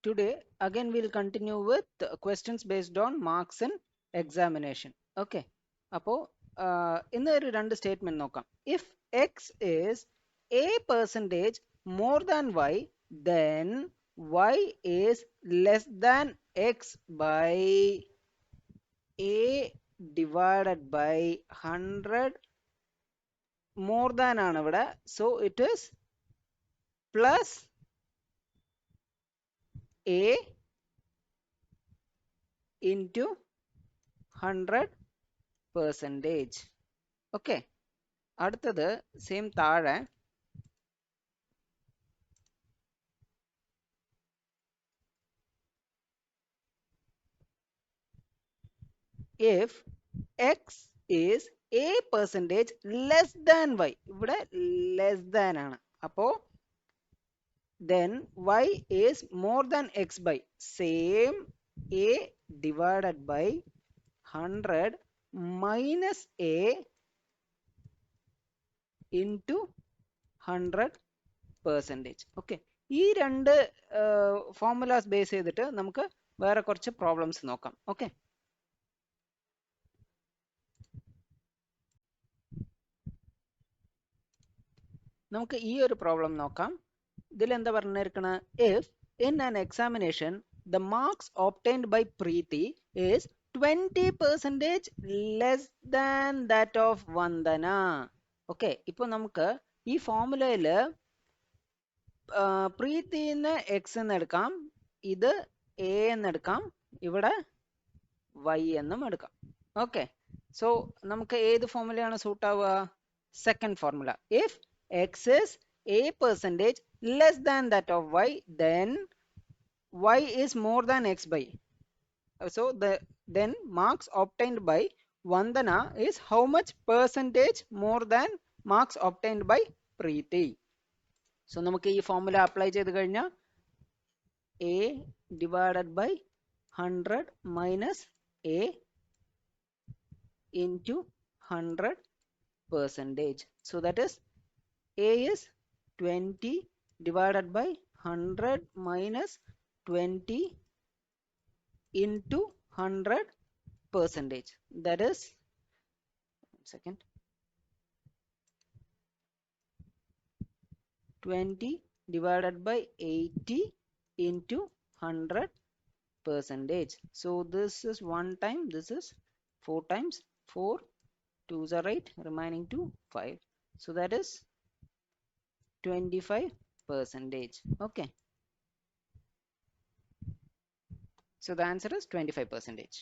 Today again we'll continue with questions based on marks and examination. Okay. അപ്പോൾ ഇന്ന് ഒരു രണ്ട് സ്റ്റേറ്റ്മെന്റ് നോക്കാം. If x is a percentage more than y, then y is less than x by a divided by 100 more than ആണ് ഇവിടെ. So it is plus a into 100%. Okay, അടുത്തത് same താഴെ if x is a percentage less than y, ഇവിടെ less than ആണ്, അപ്പോ then y is more than x by same a divided by 100 minus a into 100%. Okay, ഈ രണ്ട് formulas base ചെയ്തിട്ട് നമുക്ക് വേറെ കുറച്ച് പ്രോബ്ലംസ് നോക്കാം. ഓക്കെ, നമുക്ക് ഈ ഒരു പ്രോബ്ലം നോക്കാം. ഇതിൽ എന്താ പറഞ്ഞിരിക്കണ, if in an examination the marks obtained by Preeti is 20% less than that of Vandana. Okay, ഇപ്പൊ നമുക്ക് ഈ ഫോർമുലയില് പ്രീതിന്ന് എക്സ് എന്ന് എടുക്കാം, ഇത് എ എന്ന് എടുക്കാം, ഇവിടെ വൈ എന്നും എടുക്കാം. ഓക്കെ, സോ നമുക്ക് ഏത് ഫോർമുലയാണ് സൂട്ട് ആവുക? Second formula. If X is a percentage less than that of y, then y is more than x by, so then marks obtained by Vandana is how much percentage more than marks obtained by Preeti. So നമുക്ക് ഈ formula apply ചെയ്ത് കഴിഞ്ഞാൽ a divided by 100 minus a into 100%. So that is a is 20 divided by 100 minus 20 into 100%. That is, one second, 20 divided by 80 into 100%. So this is 1 time, this is 4 times, 4 2s are 8, remaining 2 5. So that is 25%. Okay, so the answer is 25%.